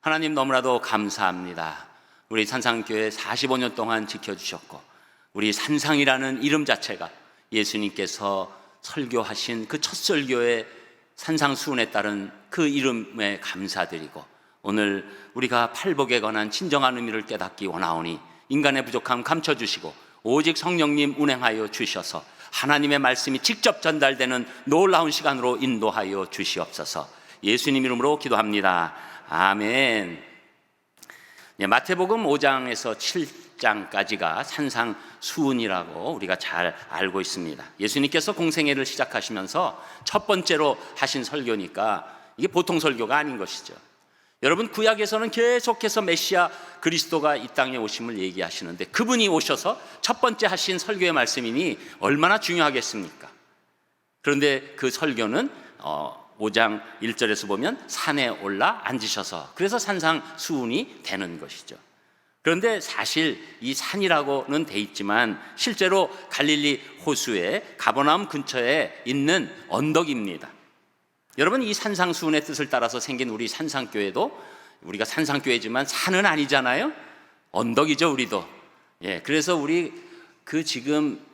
하나님 너무나도 감사합니다. 우리 산상교회 45년 동안 지켜주셨고, 우리 산상이라는 이름 자체가 예수님께서 설교하신 그 첫 설교의 산상수훈에 따른 그 이름에 감사드리고, 오늘 우리가 팔복에 관한 진정한 의미를 깨닫기 원하오니 인간의 부족함 감춰주시고 오직 성령님 운행하여 주셔서 하나님의 말씀이 직접 전달되는 놀라운 시간으로 인도하여 주시옵소서. 예수님 이름으로 기도합니다. 아멘. 마태복음 5장에서 7장까지가 산상수훈이라고 우리가 잘 알고 있습니다. 예수님께서 공생애를 시작하시면서 첫 번째로 하신 설교니까 이게 보통 설교가 아닌 것이죠. 여러분, 구약에서는 계속해서 메시아 그리스도가 이 땅에 오심을 얘기하시는데, 그분이 오셔서 첫 번째 하신 설교의 말씀이니 얼마나 중요하겠습니까? 그런데 그 설교는 5장 1절에서 보면 산에 올라 앉으셔서, 그래서 산상수훈이 되는 것이죠. 그런데 사실 이 산이라고는 돼 있지만 실제로 갈릴리 호수의 가버나움 근처에 있는 언덕입니다. 여러분, 이 산상수훈의 뜻을 따라서 생긴 우리 산상교회도, 우리가 산상교회지만 산은 아니잖아요. 언덕이죠, 우리도. 그래서 우리 그 지금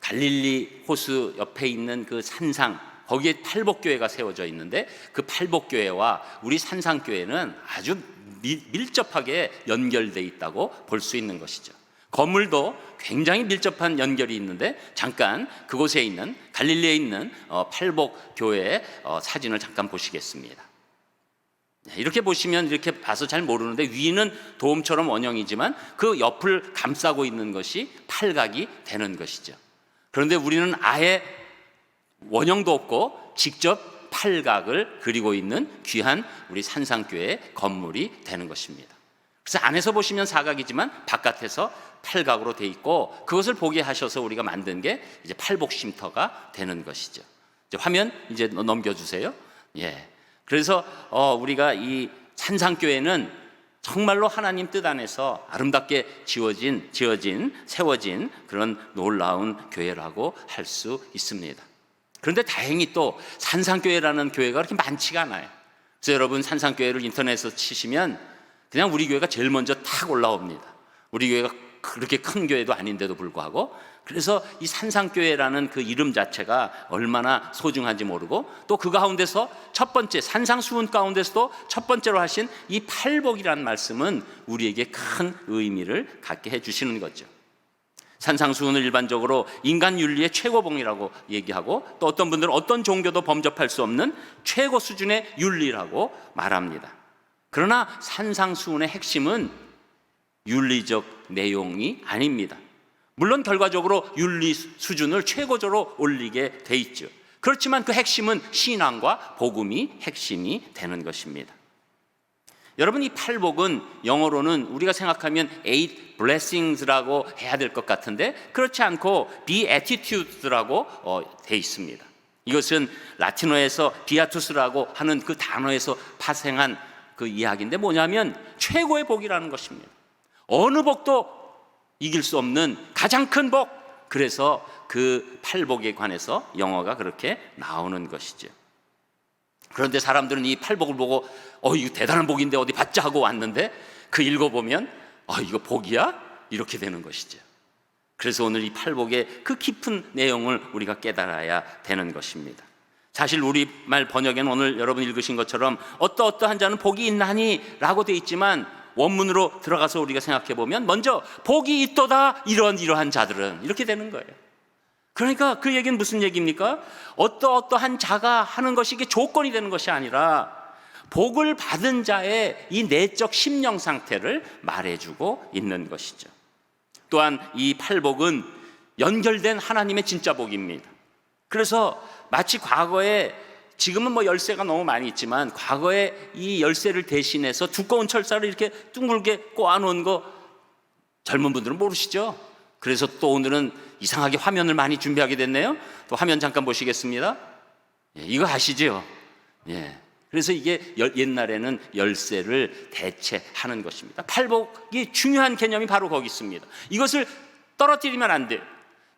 갈릴리 호수 옆에 있는 그 산상, 거기에 팔복교회가 세워져 있는데, 그 팔복교회와 우리 산상교회는 아주 밀접하게 연결되어 있다고 볼 수 있는 것이죠. 건물도 굉장히 밀접한 연결이 있는데, 잠깐 그곳에 있는 갈릴리에 있는 팔복교회의 사진을 잠깐 보시겠습니다. 이렇게 보시면, 이렇게 봐서 잘 모르는데 위는 도움처럼 원형이지만 그 옆을 감싸고 있는 것이 팔각이 되는 것이죠. 그런데 우리는 아예 원형도 없고 직접 팔각을 그리고 있는 귀한 우리 산상교회의 건물이 되는 것입니다. 그래서 안에서 보시면 사각이지만 바깥에서 팔각으로 돼 있고, 그것을 보게 하셔서 우리가 만든 게 이제 팔복쉼터가 되는 것이죠. 이제 화면 이제 넘겨주세요. 그래서 우리가 이 산상교회는 정말로 하나님 뜻 안에서 아름답게 지어진 세워진 그런 놀라운 교회라고 할 수 있습니다. 그런데 다행히 또 산상교회라는 교회가 그렇게 많지가 않아요. 그래서 여러분, 산상교회를 인터넷에서 치시면 그냥 우리 교회가 제일 먼저 탁 올라옵니다. 우리 교회가 그렇게 큰 교회도 아닌데도 불구하고. 그래서 이 산상교회라는 그 이름 자체가 얼마나 소중한지 모르고, 또 그 가운데서 첫 번째 산상수훈 가운데서도 첫 번째로 하신 이 팔복이라는 말씀은 우리에게 큰 의미를 갖게 해주시는 거죠. 산상수훈을 일반적으로 인간 윤리의 최고봉이라고 얘기하고, 또 어떤 분들은 어떤 종교도 범접할 수 없는 최고 수준의 윤리라고 말합니다. 그러나 산상수훈의 핵심은 윤리적 내용이 아닙니다. 물론 결과적으로 윤리 수준을 최고조로 올리게 돼 있죠. 그렇지만 그 핵심은 신앙과 복음이 핵심이 되는 것입니다. 여러분, 이 팔복은 영어로는 우리가 생각하면 eight blessings라고 해야 될 것 같은데, 그렇지 않고 beatitudes라고 돼 있습니다. 이것은 라틴어에서 비아투스라고 하는 그 단어에서 파생한 그 이야기인데, 뭐냐면 최고의 복이라는 것입니다. 어느 복도 이길 수 없는 가장 큰 복. 그래서 그 팔복에 관해서 영어가 그렇게 나오는 것이죠. 그런데 사람들은 이 팔복을 보고 이거 대단한 복인데 어디 받자 하고 왔는데, 그 읽어보면 이거 복이야? 이렇게 되는 것이죠. 그래서 오늘 이 팔복의 그 깊은 내용을 우리가 깨달아야 되는 것입니다. 사실 우리말 번역에는 오늘 여러분 읽으신 것처럼 어떠한 자는 복이 있나니 라고 돼 있지만, 원문으로 들어가서 우리가 생각해 보면 먼저 복이 있도다 이러한 자들은, 이렇게 되는 거예요. 그러니까 그 얘기는 무슨 얘기입니까? 어떠한 자가 하는 것이 이게 조건이 되는 것이 아니라 복을 받은 자의 이 내적 심령 상태를 말해주고 있는 것이죠. 또한 이 팔복은 연결된 하나님의 진짜 복입니다. 그래서 마치 과거에, 지금은 뭐 열쇠가 너무 많이 있지만 과거에 이 열쇠를 대신해서 두꺼운 철사를 이렇게 둥글게 꼬아놓은 거 젊은 분들은 모르시죠? 그래서 또 오늘은 이상하게 화면을 많이 준비하게 됐네요. 또 화면 잠깐 보시겠습니다. 이거 아시죠? 그래서 이게 옛날에는 열쇠를 대체하는 것입니다. 팔복이 중요한 개념이 바로 거기 있습니다. 이것을 떨어뜨리면 안 돼요.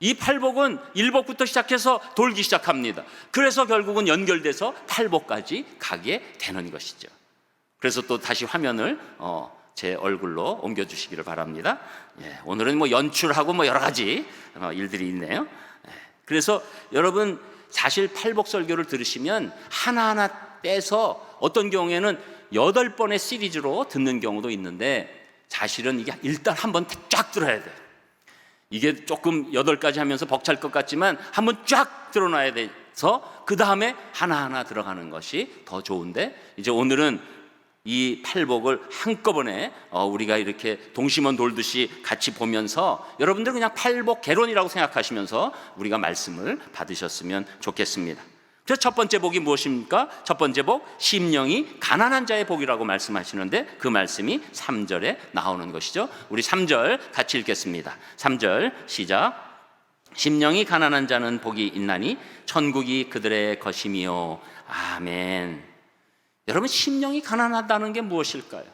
이 팔복은 일복부터 시작해서 돌기 시작합니다. 그래서 결국은 연결돼서 팔복까지 가게 되는 것이죠. 그래서 또 다시 화면을 제 얼굴로 옮겨주시기를 바랍니다. 오늘은 뭐 연출하고 뭐 여러 가지 일들이 있네요. 그래서 여러분 사실 팔복설교를 들으시면 하나하나 떼서 어떤 경우에는 8번의 시리즈로 듣는 경우도 있는데, 사실은 이게 일단 한번 쫙 들어야 돼요. 이게 조금 8가지 하면서 벅찰 것 같지만 한번 쫙 들어놔야 돼서 그 다음에 하나하나 들어가는 것이 더 좋은데, 이제 오늘은 이 팔복을 한꺼번에 우리가 이렇게 동심원 돌듯이 같이 보면서 여러분들 그냥 팔복 개론이라고 생각하시면서 우리가 말씀을 받으셨으면 좋겠습니다. 그래서 첫 번째 복이 무엇입니까? 첫 번째 복, 심령이 가난한 자의 복이라고 말씀하시는데 그 말씀이 3절에 나오는 것이죠. 우리 3절 같이 읽겠습니다. 3절 시작. 심령이 가난한 자는 복이 있나니 천국이 그들의 것이미요. 아멘. 여러분, 심령이 가난하다는 게 무엇일까요?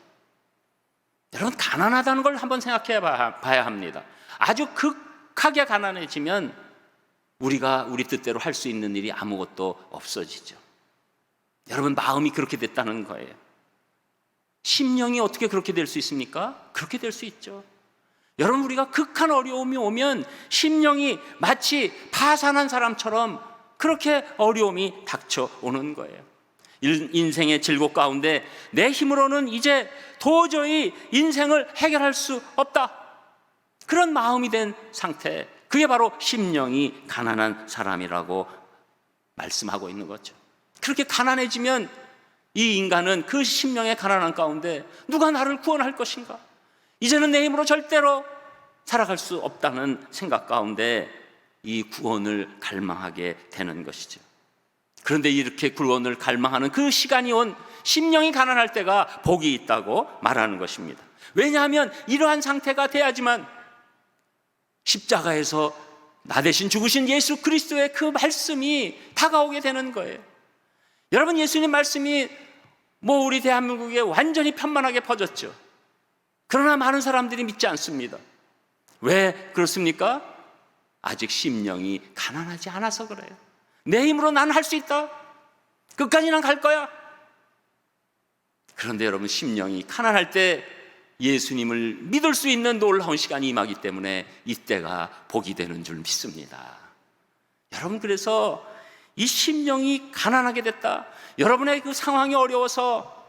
여러분, 가난하다는 걸 한번 생각해 봐야 합니다. 아주 극하게 가난해지면 우리가 우리 뜻대로 할 수 있는 일이 아무것도 없어지죠. 여러분, 마음이 그렇게 됐다는 거예요. 심령이 어떻게 그렇게 될 수 있습니까? 그렇게 될 수 있죠. 여러분, 우리가 극한 어려움이 오면 심령이 마치 파산한 사람처럼 그렇게 어려움이 닥쳐오는 거예요. 인생의 질곡 가운데 내 힘으로는 이제 도저히 인생을 해결할 수 없다, 그런 마음이 된 상태, 그게 바로 심령이 가난한 사람이라고 말씀하고 있는 거죠. 그렇게 가난해지면 이 인간은 그 심령의 가난한 가운데 누가 나를 구원할 것인가, 이제는 내 힘으로 절대로 살아갈 수 없다는 생각 가운데 이 구원을 갈망하게 되는 것이죠. 그런데 이렇게 구원을 갈망하는 그 시간이 온 심령이 가난할 때가 복이 있다고 말하는 것입니다. 왜냐하면 이러한 상태가 돼야지만 십자가에서 나 대신 죽으신 예수 그리스도의 그 말씀이 다가오게 되는 거예요. 여러분, 예수님 말씀이 우리 대한민국에 완전히 편만하게 퍼졌죠. 그러나 많은 사람들이 믿지 않습니다. 왜 그렇습니까? 아직 심령이 가난하지 않아서 그래요. 내 힘으로 난 할 수 있다, 끝까지 난 갈 거야. 그런데 여러분, 심령이 가난할 때 예수님을 믿을 수 있는 놀라운 시간이 임하기 때문에 이때가 복이 되는 줄 믿습니다. 여러분, 그래서 이 심령이 가난하게 됐다, 여러분의 그 상황이 어려워서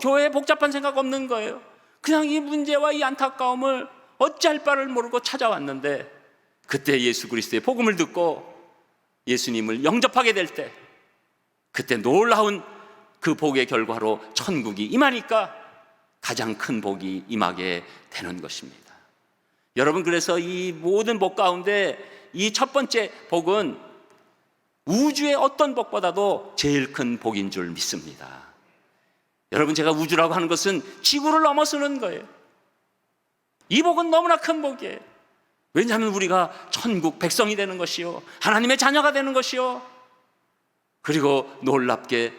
교회에 복잡한 생각 없는 거예요. 그냥 이 문제와 이 안타까움을 어찌할 바를 모르고 찾아왔는데, 그때 예수 그리스도의 복음을 듣고 예수님을 영접하게 될 때, 그때 놀라운 그 복의 결과로 천국이 임하니까 가장 큰 복이 임하게 되는 것입니다. 여러분, 그래서 이 모든 복 가운데 이 첫 번째 복은 우주의 어떤 복보다도 제일 큰 복인 줄 믿습니다. 여러분, 제가 우주라고 하는 것은 지구를 넘어서는 거예요. 이 복은 너무나 큰 복이에요. 왜냐하면 우리가 천국 백성이 되는 것이요, 하나님의 자녀가 되는 것이요, 그리고 놀랍게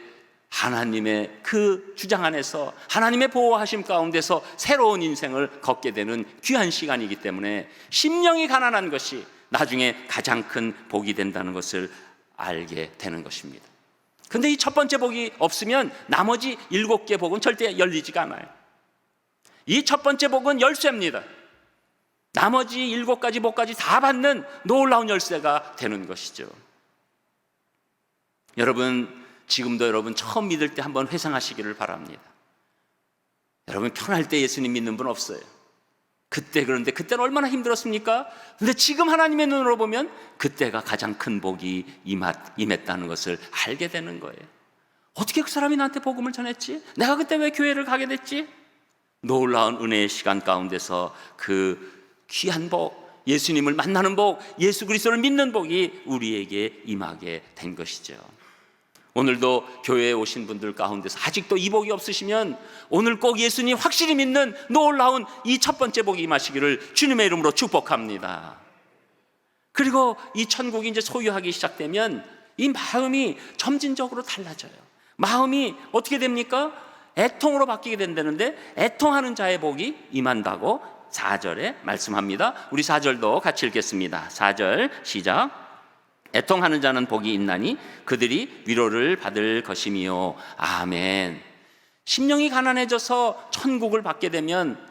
하나님의 그 주장 안에서 하나님의 보호하심 가운데서 새로운 인생을 걷게 되는 귀한 시간이기 때문에 심령이 가난한 것이 나중에 가장 큰 복이 된다는 것을 알게 되는 것입니다. 그런데 이 첫 번째 복이 없으면 나머지 7개 복은 절대 열리지가 않아요. 이 첫 번째 복은 열쇠입니다. 나머지 7가지 복까지 다 받는 놀라운 열쇠가 되는 것이죠. 여러분, 지금도 여러분 처음 믿을 때 한번 회상하시기를 바랍니다. 여러분, 편할 때 예수님 믿는 분 없어요. 그런데 그때는 얼마나 힘들었습니까? 근데 지금 하나님의 눈으로 보면 그때가 가장 큰 복이 임했다는 것을 알게 되는 거예요. 어떻게 그 사람이 나한테 복음을 전했지? 내가 그때 왜 교회를 가게 됐지? 놀라운 은혜의 시간 가운데서 그 귀한 복, 예수님을 만나는 복, 예수 그리스도를 믿는 복이 우리에게 임하게 된 것이죠. 오늘도 교회에 오신 분들 가운데서 아직도 이 복이 없으시면 오늘 꼭 예수님 확실히 믿는 놀라운 이 첫 번째 복이 임하시기를 주님의 이름으로 축복합니다. 그리고 이 천국이 이제 소유하기 시작되면 이 마음이 점진적으로 달라져요. 마음이 어떻게 됩니까? 애통으로 바뀌게 된다는데, 애통하는 자의 복이 임한다고 4절에 말씀합니다. 우리 4절도 같이 읽겠습니다. 4절 시작. 애통하는 자는 복이 있나니 그들이 위로를 받을 것이미요. 아멘. 심령이 가난해져서 천국을 받게 되면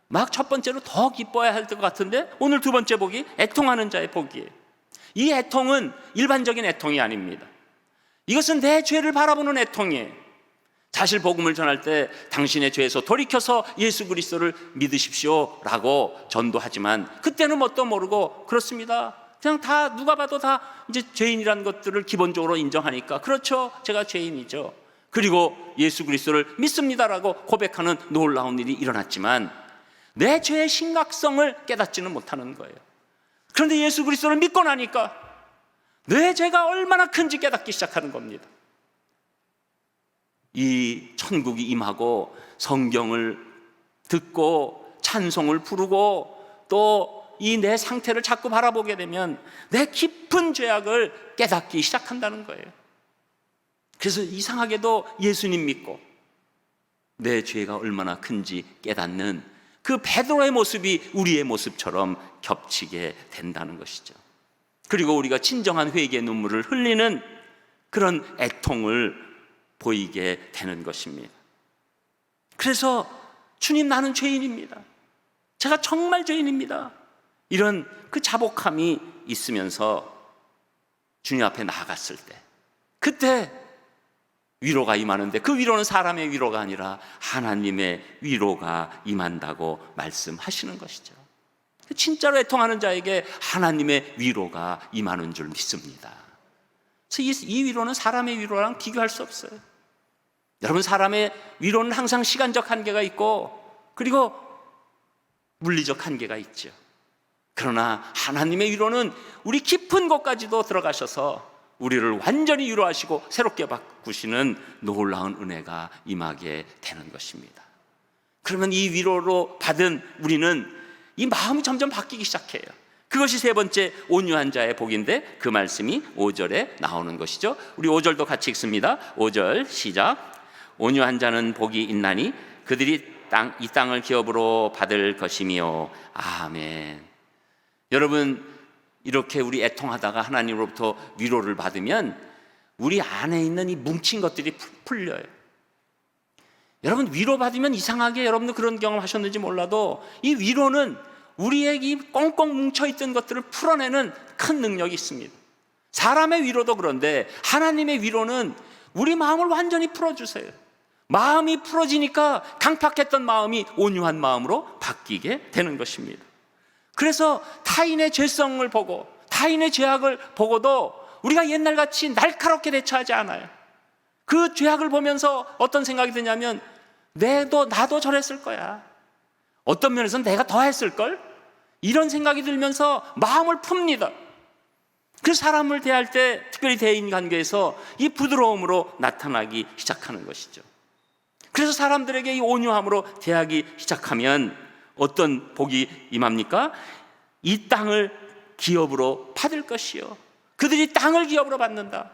막 첫 번째로 더 기뻐해야 할 것 같은데 오늘 두 번째 복이 애통하는 자의 복이에요. 이 애통은 일반적인 애통이 아닙니다. 이것은 내 죄를 바라보는 애통이에요. 사실 복음을 전할 때 당신의 죄에서 돌이켜서 예수 그리스도를 믿으십시오 라고 전도하지만 그때는 뭣도 모르고 그렇습니다. 그냥 다 누가 봐도 다 이제 죄인이라는 것들을 기본적으로 인정하니까 그렇죠, 제가 죄인이죠. 그리고 예수 그리스도를 믿습니다라고 고백하는 놀라운 일이 일어났지만 내 죄의 심각성을 깨닫지는 못하는 거예요. 그런데 예수 그리스도를 믿고 나니까 내 죄가 얼마나 큰지 깨닫기 시작하는 겁니다. 이 천국이 임하고 성경을 듣고 찬송을 부르고 또 이 내 상태를 자꾸 바라보게 되면 내 깊은 죄악을 깨닫기 시작한다는 거예요. 그래서 이상하게도 예수님 믿고 내 죄가 얼마나 큰지 깨닫는 그 베드로의 모습이 우리의 모습처럼 겹치게 된다는 것이죠. 그리고 우리가 진정한 회개의 눈물을 흘리는 그런 애통을 보이게 되는 것입니다. 그래서 주님, 나는 죄인입니다. 제가 정말 죄인입니다. 이런 그 자복함이 있으면서 주님 앞에 나아갔을 때 그때 위로가 임하는데 그 위로는 사람의 위로가 아니라 하나님의 위로가 임한다고 말씀하시는 것이죠. 진짜로 애통하는 자에게 하나님의 위로가 임하는 줄 믿습니다. 그래서 이 위로는 사람의 위로랑 비교할 수 없어요. 여러분, 사람의 위로는 항상 시간적 한계가 있고 그리고 물리적 한계가 있죠. 그러나 하나님의 위로는 우리 깊은 곳까지도 들어가셔서 우리를 완전히 위로하시고 새롭게 바꾸시는 놀라운 은혜가 임하게 되는 것입니다. 그러면 이 위로로 받은 우리는 이 마음이 점점 바뀌기 시작해요. 그것이 세 번째 온유한 자의 복인데 그 말씀이 5절에 나오는 것이죠. 우리 5절도 같이 읽습니다. 5절 시작. 온유한 자는 복이 있나니 그들이 이 땅을 기업으로 받을 것이며. 아멘. 여러분, 이렇게 우리 애통하다가 하나님으로부터 위로를 받으면 우리 안에 있는 이 뭉친 것들이 풀려요. 여러분, 위로받으면 이상하게 여러분도 그런 경험 하셨는지 몰라도 이 위로는 우리의 이 꽁꽁 뭉쳐있던 것들을 풀어내는 큰 능력이 있습니다. 사람의 위로도 그런데 하나님의 위로는 우리 마음을 완전히 풀어주세요. 마음이 풀어지니까 강팍했던 마음이 온유한 마음으로 바뀌게 되는 것입니다. 그래서 타인의 죄성을 보고 타인의 죄악을 보고도 우리가 옛날같이 날카롭게 대처하지 않아요. 그 죄악을 보면서 어떤 생각이 드냐면 나도 저랬을 거야. 어떤 면에서는 내가 더 했을걸? 이런 생각이 들면서 마음을 풉니다. 그 사람을 대할 때 특별히 대인관계에서 이 부드러움으로 나타나기 시작하는 것이죠. 그래서 사람들에게 이 온유함으로 대하기 시작하면 어떤 복이 임합니까? 이 땅을 기업으로 받을 것이요. 그들이 땅을 기업으로 받는다.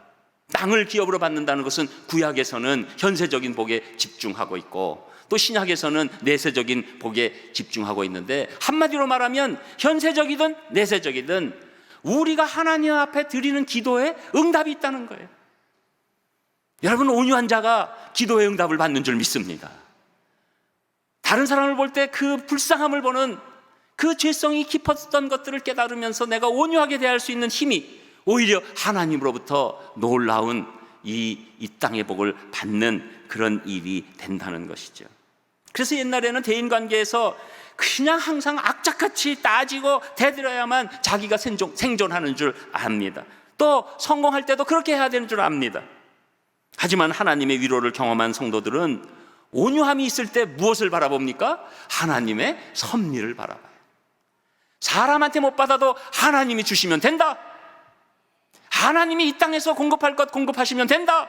땅을 기업으로 받는다는 것은 구약에서는 현세적인 복에 집중하고 있고 또 신약에서는 내세적인 복에 집중하고 있는데 한마디로 말하면 현세적이든 내세적이든 우리가 하나님 앞에 드리는 기도에 응답이 있다는 거예요. 여러분, 온유한 자가 기도의 응답을 받는 줄 믿습니다. 다른 사람을 볼 때 그 불쌍함을 보는 그 죄성이 깊었던 것들을 깨달으면서 내가 온유하게 대할 수 있는 힘이 오히려 하나님으로부터 놀라운 이 땅의 복을 받는 그런 일이 된다는 것이죠. 그래서 옛날에는 대인관계에서 그냥 항상 악착같이 따지고 대들어야만 자기가 생존하는 줄 압니다. 또 성공할 때도 그렇게 해야 되는 줄 압니다. 하지만 하나님의 위로를 경험한 성도들은 온유함이 있을 때 무엇을 바라봅니까? 하나님의 섭리를 바라봐요. 사람한테 못 받아도 하나님이 주시면 된다. 하나님이 이 땅에서 공급할 것 공급하시면 된다.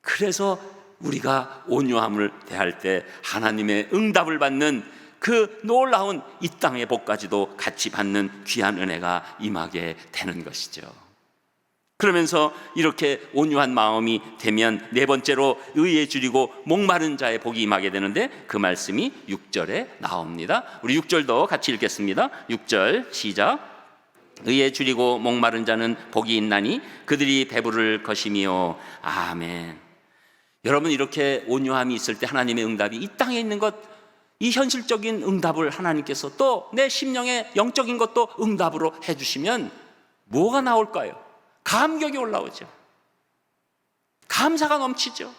그래서 우리가 온유함을 대할 때 하나님의 응답을 받는 그 놀라운 이 땅의 복까지도 같이 받는 귀한 은혜가 임하게 되는 것이죠. 그러면서 이렇게 온유한 마음이 되면 네 번째로 의에 줄이고 목마른 자의 복이 임하게 되는데 그 말씀이 6절에 나옵니다. 우리 6절도 같이 읽겠습니다. 6절 시작. 의에 줄이고 목마른 자는 복이 있나니 그들이 배부를 것이며. 아멘. 여러분, 이렇게 온유함이 있을 때 하나님의 응답이 이 땅에 있는 것, 이 현실적인 응답을 하나님께서 또 내 심령의 영적인 것도 응답으로 해주시면 뭐가 나올까요? 감격이 올라오죠. 감사가 넘치죠.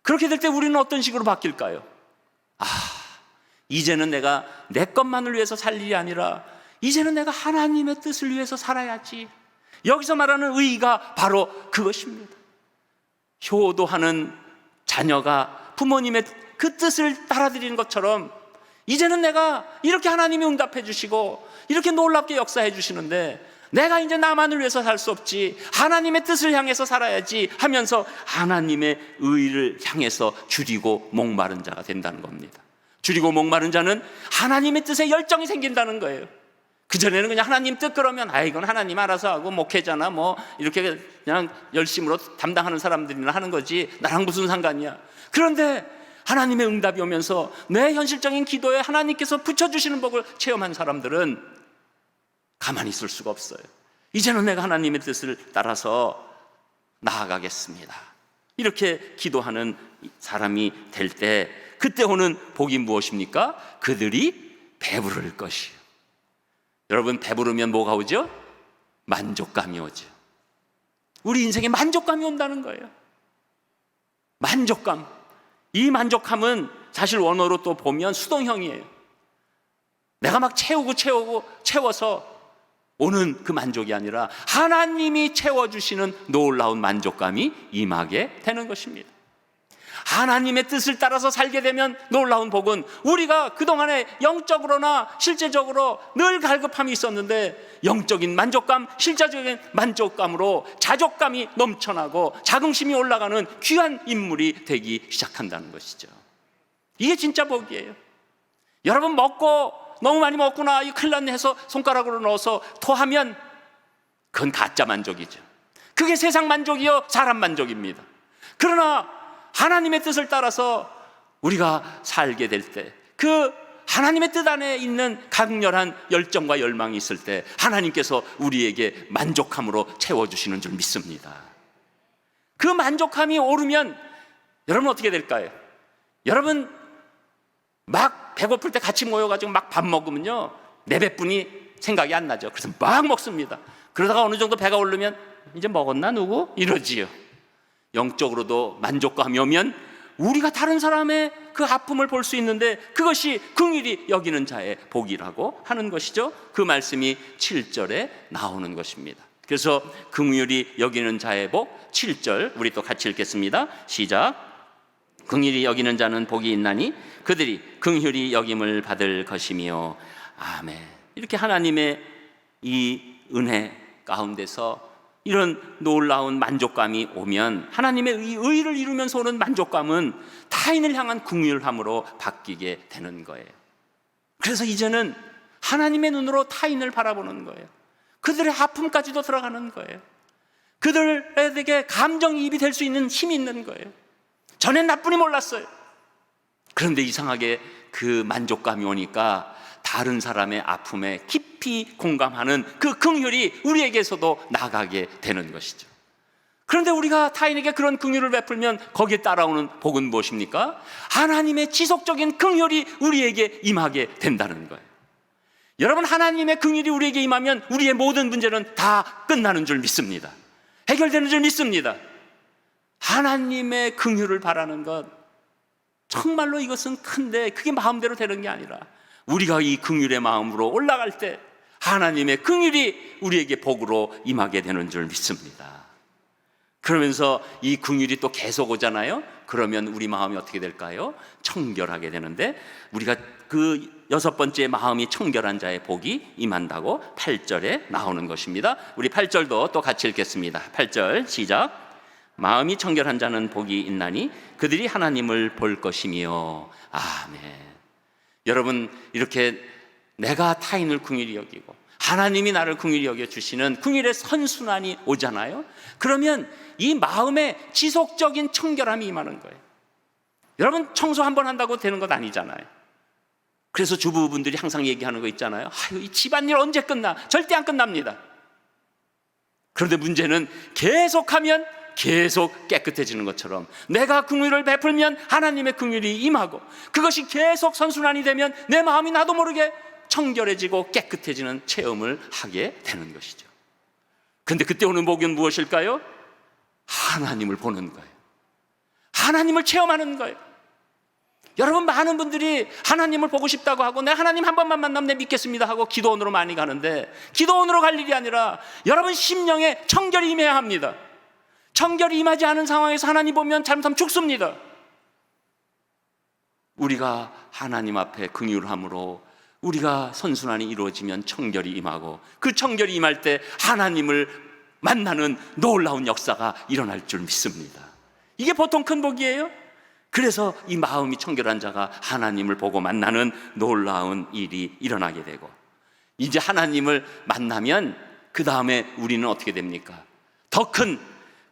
그렇게 될 때 우리는 어떤 식으로 바뀔까요? 이제는 내가 내 것만을 위해서 살 일이 아니라 이제는 내가 하나님의 뜻을 위해서 살아야지. 여기서 말하는 의의가 바로 그것입니다. 효도하는 자녀가 부모님의 그 뜻을 따라드리는 것처럼 이제는 내가 이렇게 하나님이 응답해 주시고 이렇게 놀랍게 역사해 주시는데 내가 이제 나만을 위해서 살 수 없지, 하나님의 뜻을 향해서 살아야지 하면서 하나님의 의를 향해서 줄이고 목마른 자가 된다는 겁니다. 줄이고 목마른 자는 하나님의 뜻에 열정이 생긴다는 거예요. 그전에는 그냥 하나님 뜻 그러면 이건 하나님 알아서 하고 목회자나 뭐 이렇게 그냥 열심으로 담당하는 사람들이나 하는 거지 나랑 무슨 상관이야. 그런데 하나님의 응답이 오면서 내 현실적인 기도에 하나님께서 붙여주시는 복을 체험한 사람들은 가만히 있을 수가 없어요. 이제는 내가 하나님의 뜻을 따라서 나아가겠습니다. 이렇게 기도하는 사람이 될 때 그때 오는 복이 무엇입니까? 그들이 배부를 것이요. 여러분, 배부르면 뭐가 오죠? 만족감이 오죠. 우리 인생에 만족감이 온다는 거예요. 만족감. 이 만족감은 사실 원어로 또 보면 수동형이에요. 내가 막 채워서 오는 그 만족이 아니라 하나님이 채워주시는 놀라운 만족감이 임하게 되는 것입니다. 하나님의 뜻을 따라서 살게 되면 놀라운 복은 우리가 그동안에 영적으로나 실제적으로 늘 갈급함이 있었는데 영적인 만족감, 실제적인 만족감으로 자족감이 넘쳐나고 자긍심이 올라가는 귀한 인물이 되기 시작한다는 것이죠. 이게 진짜 복이에요. 여러분, 먹고 너무 많이 먹구나, 이거 큰일 났네 해서 손가락으로 넣어서 토하면 그건 가짜 만족이죠. 그게 세상 만족이요, 사람 만족입니다. 그러나 하나님의 뜻을 따라서 우리가 살게 될 때, 그 하나님의 뜻 안에 있는 강렬한 열정과 열망이 있을 때 하나님께서 우리에게 만족함으로 채워주시는 줄 믿습니다. 그 만족함이 오르면 여러분 어떻게 될까요? 여러분 막 배고플 때 같이 모여가지고 막 밥 먹으면요, 내 배뿐이 생각이 안 나죠. 그래서 막 먹습니다. 그러다가 어느 정도 배가 오르면 이제 먹었나 누구? 이러지요. 영적으로도 만족감이 오면 우리가 다른 사람의 그 아픔을 볼 수 있는데 그것이 긍휼히 여기는 자의 복이라고 하는 것이죠. 그 말씀이 7절에 나오는 것입니다. 그래서 긍휼히 여기는 자의 복, 7절 우리 또 같이 읽겠습니다. 시작. 긍휼히 여기는 자는 복이 있나니 그들이 긍휼히 여김을 받을 것이며. 아멘. 이렇게 하나님의 이 은혜 가운데서 이런 놀라운 만족감이 오면 하나님의 의를 이루면서 오는 만족감은 타인을 향한 긍휼함으로 바뀌게 되는 거예요. 그래서 이제는 하나님의 눈으로 타인을 바라보는 거예요. 그들의 아픔까지도 들어가는 거예요. 그들에게 감정이입이 될 수 있는 힘이 있는 거예요. 전엔 나뿐이 몰랐어요. 그런데 이상하게 그 만족감이 오니까 다른 사람의 아픔에 깊이 공감하는 그 긍휼이 우리에게서도 나가게 되는 것이죠. 그런데 우리가 타인에게 그런 긍휼을 베풀면 거기에 따라오는 복은 무엇입니까? 하나님의 지속적인 긍휼이 우리에게 임하게 된다는 거예요. 여러분, 하나님의 긍휼이 우리에게 임하면 우리의 모든 문제는 다 끝나는 줄 믿습니다. 해결되는 줄 믿습니다. 하나님의 긍휼을 바라는 것, 정말로 이것은 큰데 그게 마음대로 되는 게 아니라 우리가 이 긍휼의 마음으로 올라갈 때 하나님의 긍휼이 우리에게 복으로 임하게 되는 줄 믿습니다. 그러면서 이 긍휼이 또 계속 오잖아요. 그러면 우리 마음이 어떻게 될까요? 청결하게 되는데 우리가 그 6번째 마음이 청결한 자의 복이 임한다고 8절에 나오는 것입니다. 우리 8절도 또 같이 읽겠습니다. 8절 시작. 마음이 청결한 자는 복이 있나니 그들이 하나님을 볼 것이며. 아멘. 여러분, 이렇게 내가 타인을 긍휼히 여기고 하나님이 나를 긍휼히 여겨주시는 긍휼의 선순환이 오잖아요. 그러면 이 마음에 지속적인 청결함이 임하는 거예요. 여러분, 청소 한 번 한다고 되는 것 아니잖아요. 그래서 주부분들이 항상 얘기하는 거 있잖아요. 아유, 이 집안일 언제 끝나? 절대 안 끝납니다. 그런데 문제는 계속하면 계속 깨끗해지는 것처럼, 내가 긍휼을 베풀면 하나님의 긍휼이 임하고, 그것이 계속 선순환이 되면 내 마음이 나도 모르게 청결해지고 깨끗해지는 체험을 하게 되는 것이죠. 근데 그때 오는 복은 무엇일까요? 하나님을 보는 거예요. 하나님을 체험하는 거예요. 여러분, 많은 분들이 하나님을 보고 싶다고 하고, 내 하나님 한 번만 만나면 내 믿겠습니다 하고 기도원으로 많이 가는데, 기도원으로 갈 일이 아니라 여러분 심령에 청결이 임해야 합니다. 청결이 임하지 않은 상황에서 하나님 보면 잘못하면 죽습니다. 우리가 하나님 앞에 긍휼함으로 우리가 선순환이 이루어지면 청결이 임하고, 그 청결이 임할 때 하나님을 만나는 놀라운 역사가 일어날 줄 믿습니다. 이게 보통 큰 복이에요. 그래서 이 마음이 청결한 자가 하나님을 보고 만나는 놀라운 일이 일어나게 되고, 이제 하나님을 만나면 그 다음에 우리는 어떻게 됩니까? 더 큰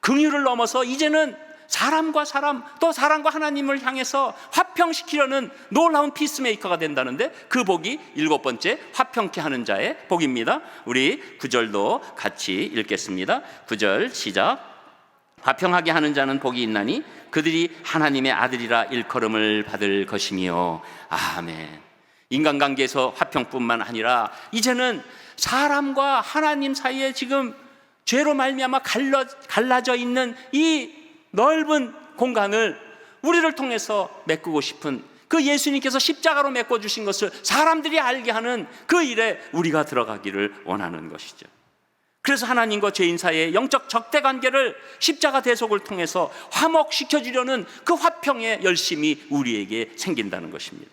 긍휼을 넘어서 이제는 사람과 사람, 또 사람과 하나님을 향해서 화평시키려는 놀라운 피스메이커가 된다는데, 그 복이 7번째 화평케 하는 자의 복입니다. 우리 9절도 같이 읽겠습니다. 9절 시작. 화평하게 하는 자는 복이 있나니 그들이 하나님의 아들이라 일컬음을 받을 것이며. 아멘. 인간관계에서 화평뿐만 아니라 이제는 사람과 하나님 사이에 지금 죄로 말미암아 갈라져 있는 이 넓은 공간을 우리를 통해서 메꾸고 싶은, 그 예수님께서 십자가로 메꿔주신 것을 사람들이 알게 하는 그 일에 우리가 들어가기를 원하는 것이죠. 그래서 하나님과 죄인 사이의 영적 적대관계를 십자가 대속을 통해서 화목시켜주려는 그 화평의 열심이 우리에게 생긴다는 것입니다.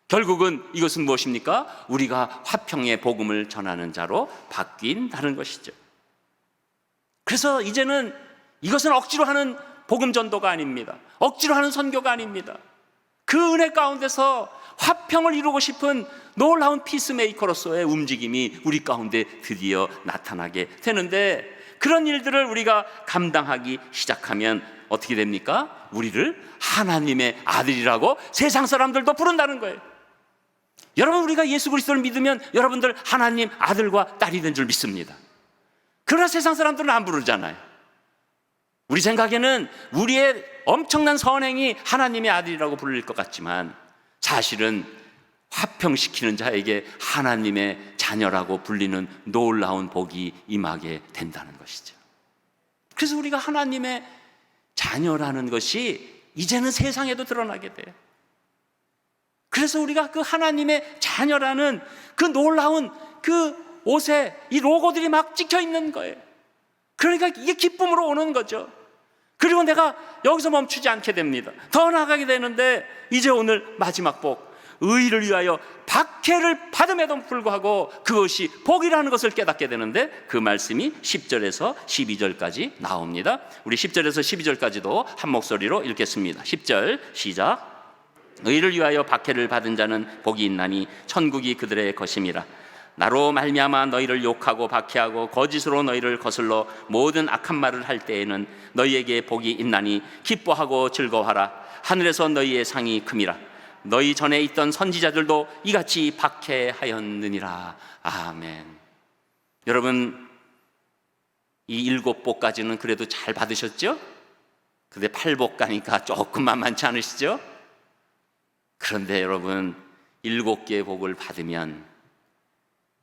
결국은 이것은 무엇입니까? 우리가 화평의 복음을 전하는 자로 바뀐다는 것이죠. 그래서 이제는 이것은 억지로 하는 복음 전도가 아닙니다. 억지로 하는 선교가 아닙니다. 그 은혜 가운데서 화평을 이루고 싶은 놀라운 피스메이커로서의 움직임이 우리 가운데 드디어 나타나게 되는데, 그런 일들을 우리가 감당하기 시작하면 어떻게 됩니까? 우리를 하나님의 아들이라고 세상 사람들도 부른다는 거예요. 여러분, 우리가 예수 그리스도를 믿으면 여러분들 하나님 아들과 딸이 된 줄 믿습니다. 그러나 세상 사람들은 안 부르잖아요. 우리 생각에는 우리의 엄청난 선행이 하나님의 아들이라고 부를 것 같지만, 사실은 화평시키는 자에게 하나님의 자녀라고 불리는 놀라운 복이 임하게 된다는 것이죠. 그래서 우리가 하나님의 자녀라는 것이 이제는 세상에도 드러나게 돼요. 그래서 우리가 그 하나님의 자녀라는 그 놀라운 그 옷에 이 로고들이 막 찍혀 있는 거예요. 그러니까 이게 기쁨으로 오는 거죠. 그리고 내가 여기서 멈추지 않게 됩니다. 더 나아가게 되는데, 이제 오늘 마지막 복, 의를 위하여 박해를 받음에도 불구하고 그것이 복이라는 것을 깨닫게 되는데, 그 말씀이 10절에서 12절까지 나옵니다. 우리 10절에서 12절까지도 한 목소리로 읽겠습니다. 10절 시작. 의를 위하여 박해를 받은 자는 복이 있나니 천국이 그들의 것임이라. 나로 말미암아 너희를 욕하고 박해하고 거짓으로 너희를 거슬러 모든 악한 말을 할 때에는 너희에게 복이 있나니 기뻐하고 즐거워하라. 하늘에서 너희의 상이 큼이라. 너희 전에 있던 선지자들도 이같이 박해하였느니라. 아멘. 여러분, 이 7복까지는 그래도 잘 받으셨죠? 근데 8복 가니까 조금 만만치 않으시죠? 그런데 여러분, 7개의 복을 받으면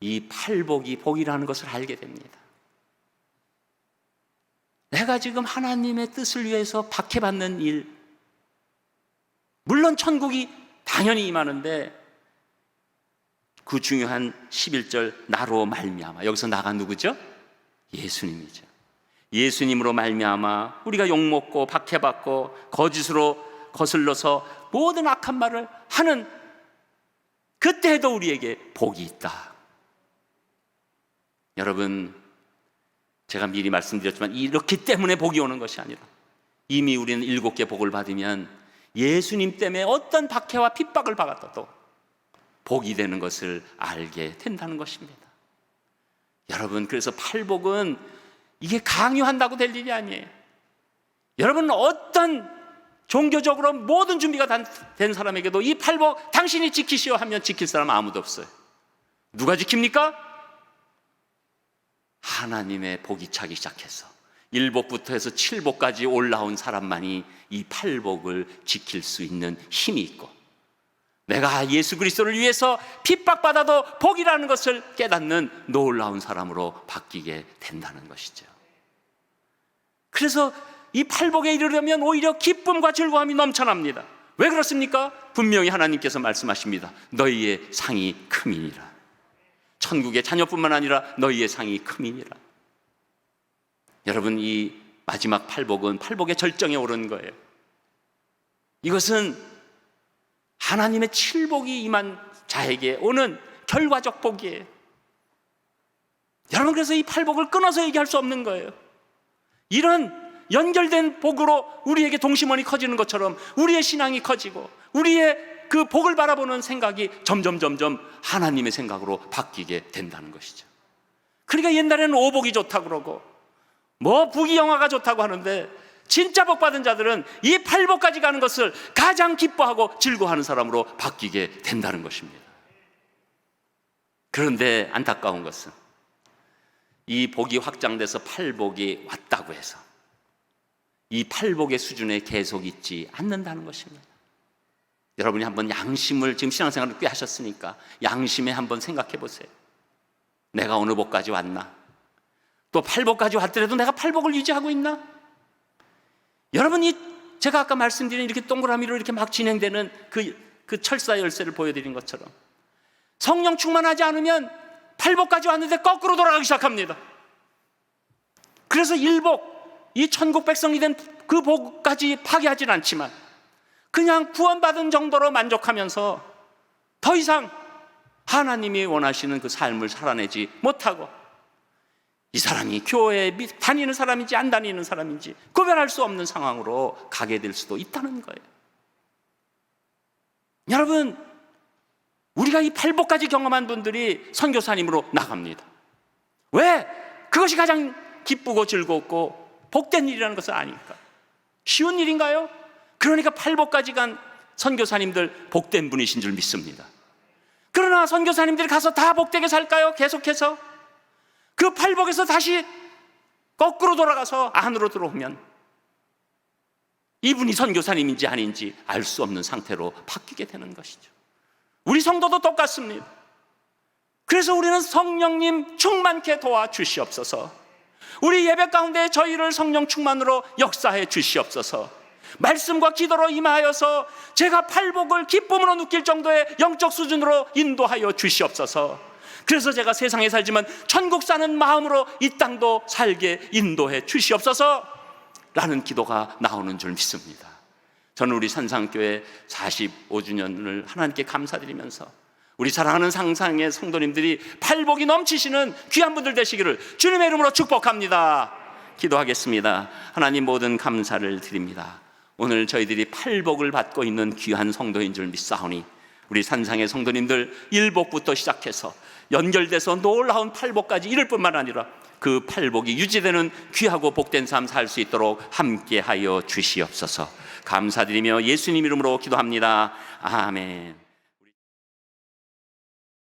이 8복이 복이라는 것을 알게 됩니다. 내가 지금 하나님의 뜻을 위해서 박해받는 일, 물론 천국이 당연히 임하는데, 그 중요한 11절 나로 말미암아, 여기서 나가 누구죠? 예수님이죠. 예수님으로 말미암아 우리가 욕먹고 박해받고 거짓으로 거슬러서 모든 악한 말을 하는 그때에도 우리에게 복이 있다. 여러분, 제가 미리 말씀드렸지만 이렇기 때문에 복이 오는 것이 아니라, 이미 우리는 7개 복을 받으면 예수님 때문에 어떤 박해와 핍박을 받았어도 복이 되는 것을 알게 된다는 것입니다. 여러분, 그래서 8복은 이게 강요한다고 될 일이 아니에요. 여러분, 어떤 종교적으로 모든 준비가 된 사람에게도 이 8복 당신이 지키시오 하면 지킬 사람 아무도 없어요. 누가 지킵니까? 하나님의 복이 차기 시작해서 일복부터 해서 칠복까지 올라온 사람만이 이 팔복을 지킬 수 있는 힘이 있고, 내가 예수 그리스도를 위해서 핍박받아도 복이라는 것을 깨닫는 놀라운 사람으로 바뀌게 된다는 것이죠. 그래서 이 팔복에 이르려면 오히려 기쁨과 즐거움이 넘쳐납니다. 왜 그렇습니까? 분명히 하나님께서 말씀하십니다. 너희의 상이 크미니라. 천국의 자녀뿐만 아니라 너희의 상이 크미니라. 여러분, 이 마지막 팔복은 팔복의 절정에 오른 거예요. 이것은 하나님의 칠복이 임한 자에게 오는 결과적 복이에요. 여러분, 그래서 이 팔복을 끊어서 얘기할 수 없는 거예요. 이런 연결된 복으로 우리에게 동심원이 커지는 것처럼 우리의 신앙이 커지고 우리의 그 복을 바라보는 생각이 점점 하나님의 생각으로 바뀌게 된다는 것이죠. 그러니까 옛날에는 오복이 좋다고 그러고 뭐 부귀영화가 좋다고 하는데, 진짜 복 받은 자들은 이 팔복까지 가는 것을 가장 기뻐하고 즐거워하는 사람으로 바뀌게 된다는 것입니다. 그런데 안타까운 것은 이 복이 확장돼서 팔복이 왔다고 해서 이 팔복의 수준에 계속 있지 않는다는 것입니다. 여러분이 한번 양심을, 지금 신앙생활을 꽤 하셨으니까 양심에 한번 생각해 보세요. 내가 어느 복까지 왔나? 또 팔복까지 왔더라도 내가 팔복을 유지하고 있나? 여러분이 제가 아까 말씀드린 이렇게 동그라미로 이렇게 막 진행되는 그 철사 열쇠를 보여드린 것처럼 성령 충만하지 않으면 팔복까지 왔는데 거꾸로 돌아가기 시작합니다. 그래서 일복, 이 천국 백성이 된 그 복까지 파괴하진 않지만 그냥 구원받은 정도로 만족하면서 더 이상 하나님이 원하시는 그 삶을 살아내지 못하고, 이 사람이 교회에 다니는 사람인지 안 다니는 사람인지 구별할 수 없는 상황으로 가게 될 수도 있다는 거예요. 여러분, 우리가 이 팔복까지 경험한 분들이 선교사님으로 나갑니다. 왜? 그것이 가장 기쁘고 즐겁고 복된 일이라는 것을 아니까. 쉬운 일인가요? 그러니까 팔복까지 간 선교사님들 복된 분이신 줄 믿습니다. 그러나 선교사님들이 가서 다 복되게 살까요? 계속해서 그 팔복에서 다시 거꾸로 돌아가서 안으로 들어오면 이분이 선교사님인지 아닌지 알 수 없는 상태로 바뀌게 되는 것이죠. 우리 성도도 똑같습니다. 그래서 우리는 성령님 충만케 도와주시옵소서. 우리 예배 가운데 저희를 성령 충만으로 역사해 주시옵소서. 말씀과 기도로 임하여서 제가 팔복을 기쁨으로 느낄 정도의 영적 수준으로 인도하여 주시옵소서. 그래서 제가 세상에 살지만 천국 사는 마음으로 이 땅도 살게 인도해 주시옵소서 라는 기도가 나오는 줄 믿습니다. 저는 우리 산상교회 45주년을 하나님께 감사드리면서 우리 사랑하는 상상의 성도님들이 팔복이 넘치시는 귀한 분들 되시기를 주님의 이름으로 축복합니다. 기도하겠습니다. 하나님, 모든 감사를 드립니다. 오늘 저희들이 팔복을 받고 있는 귀한 성도인 줄 믿사오니 우리 산상의 성도님들 일복부터 시작해서 연결돼서 놀라운 팔복까지 이를 뿐만 아니라 그 팔복이 유지되는 귀하고 복된 삶 살 수 있도록 함께하여 주시옵소서. 감사드리며 예수님 이름으로 기도합니다. 아멘.